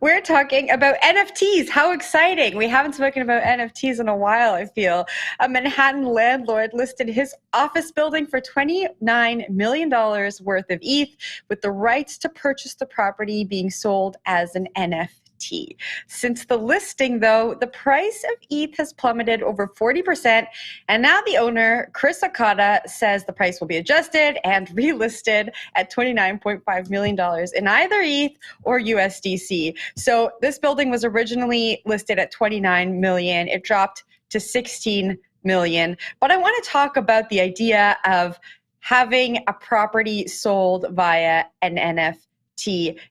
We're talking about NFTs. How exciting. We haven't spoken about NFTs in a while, I feel. A Manhattan landlord listed his office building for $29 million worth of ETH, with the rights to purchase the property being sold as an NFT. Since the listing, though, the price of ETH has plummeted over 40%, and now the owner, Chris Okada, says the price will be adjusted and relisted at $29.5 million in either ETH or USDC. So this building was originally listed at $29 million. It dropped to $16 million. But I want to talk about the idea of having a property sold via an NFT.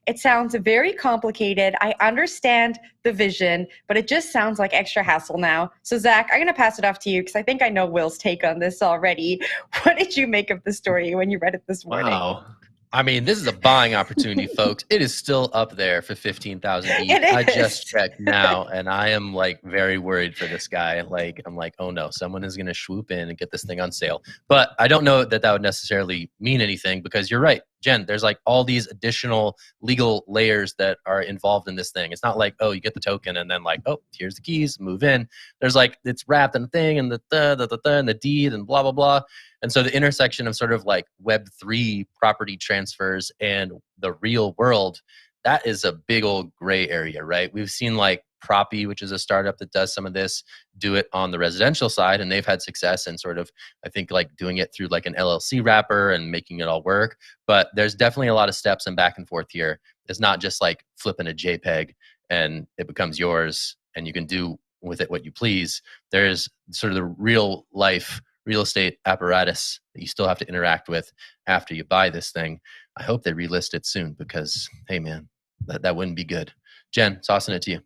It sounds very complicated. I understand the vision, but it just sounds like extra hassle now. So Zach, I'm going to pass it off to you because I think I know Will's take on this already. What did you make of the story when you read it this morning? Wow. I mean, this is a buying opportunity, folks. It is still up there for 15,000 ETH. I just checked now, and I am like very worried for this guy. Like, I'm like, oh no, someone is going to swoop in and get this thing on sale. But I don't know that that would necessarily mean anything because you're right, Jen. There's like all these additional legal layers that are involved in this thing. It's not like, oh, you get the token and then like, oh, here's the keys, move in. There's like, it's wrapped in the thing and and the deed and blah, blah, blah. And so the intersection of sort of like Web3 property transfers and the real world, that is a big old gray area, right? We've seen like Proppy, which is a startup that does some of this, do it on the residential side, and they've had success and sort of, I think, like doing it through like an LLC wrapper and making it all work. But there's definitely a lot of steps and back and forth here. It's not just like flipping a JPEG and it becomes yours and you can do with it what you please. There's sort of the real life real estate apparatus that you still have to interact with after you buy this thing. I hope they relist it soon because, hey man, that wouldn't be good. Jen, tossing it to you.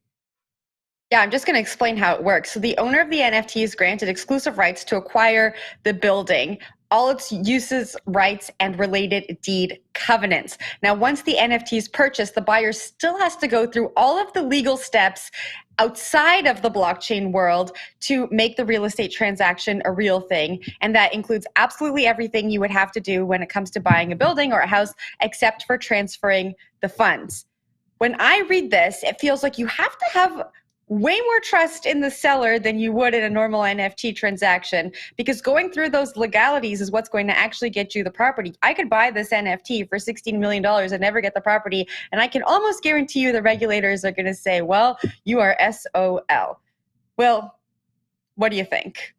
Yeah, I'm just going to explain how it works. So the owner of the NFT is granted exclusive rights to acquire the building, all its uses, rights, and related deed covenants. Now, once the NFT is purchased, the buyer still has to go through all of the legal steps outside of the blockchain world to make the real estate transaction a real thing. And that includes absolutely everything you would have to do when it comes to buying a building or a house, except for transferring the funds. When I read this, it feels like you have to have way more trust in the seller than you would in a normal NFT transaction, because going through those legalities is what's going to actually get you the property. I could buy this NFT for $16 million and never get the property, and I can almost guarantee you the regulators are going to say, well, you are SOL. Will, what do you think?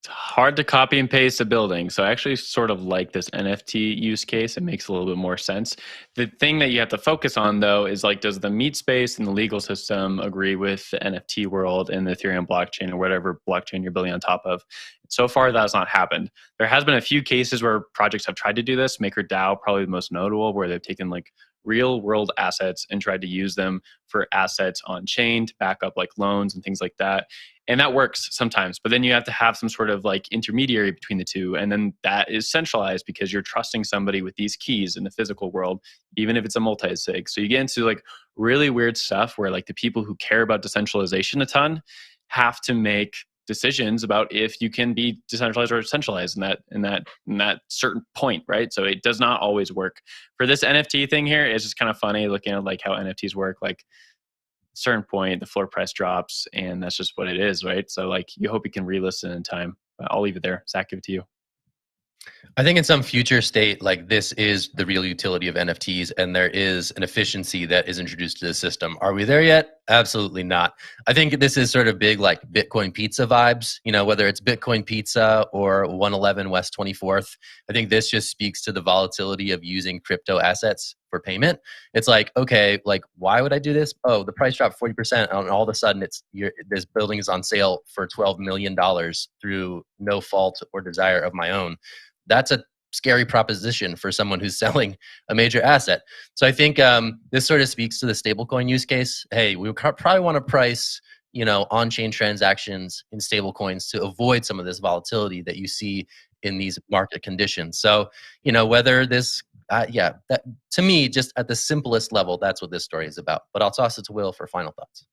It's hard to copy and paste a building. So I actually sort of like this NFT use case. It makes a little bit more sense. The thing that you have to focus on, though, is like, does the meat space and the legal system agree with the NFT world and the Ethereum blockchain or whatever blockchain you're building on top of? So far, that has not happened. There has been a few cases where projects have tried to do this. MakerDAO, probably the most notable, where they've taken like real world assets and tried to use them for assets on chain to back up like loans and things like that. And that works sometimes, but then you have to have some sort of like intermediary between the two. And then that is centralized because you're trusting somebody with these keys in the physical world, even if it's a multi-sig. So you get into like really weird stuff where like the people who care about decentralization a ton have to make decisions about if you can be decentralized or centralized in that certain point, right? So it does not always work. For this NFT thing here, it's just kind of funny looking at like how NFTs work. Like certain point, the floor price drops, and that's just what it is, right? So like you hope you can relist it in time. But I'll leave it there. Zach, give it to you. I think in some future state, like this is the real utility of NFTs and there is an efficiency that is introduced to the system. Are we there yet? Absolutely not. I think this is sort of big like Bitcoin pizza vibes, you know, whether it's Bitcoin pizza or 111 West 24th. I think this just speaks to the volatility of using crypto assets for payment. It's like, okay, like why would I do this? Oh, the price dropped 40% and all of a sudden this building is on sale for $12 million through no fault or desire of my own. That's a scary proposition for someone who's selling a major asset. So I think this sort of speaks to the stablecoin use case. Hey, we probably want to price, you know, on-chain transactions in stablecoins to avoid some of this volatility that you see in these market conditions. So, you know, whether this, that to me, just at the simplest level, that's what this story is about. But I'll toss it to Will for final thoughts.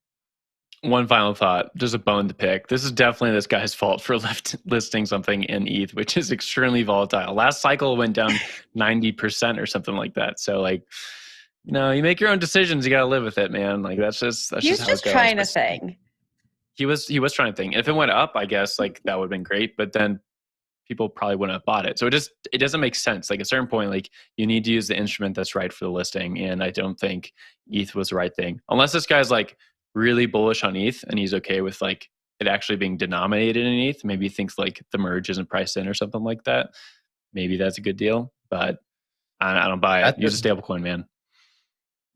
One final thought, just a bone to pick. This is definitely this guy's fault for listing something in ETH, which is extremely volatile. Last cycle went down 90% or something like that. So like, No, you make your own decisions. You got to live with it, man. Like that's just He was how just it goes. trying a thing. He was trying to think. If it went up, I guess like that would have been great. But then people probably wouldn't have bought it. So it doesn't make sense. Like at a certain point, like you need to use the instrument that's right for the listing. And I don't think ETH was the right thing. Unless this guy's like really bullish on ETH and he's okay with like it actually being denominated in ETH. Maybe he thinks like the merge isn't priced in or something like that. Maybe that's a good deal. But I don't buy it. Use a stable coin, man.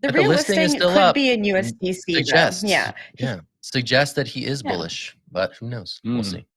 The real listing could be in USDC. Suggest, though. Yeah. Suggest that he is bullish, but who knows? We'll see.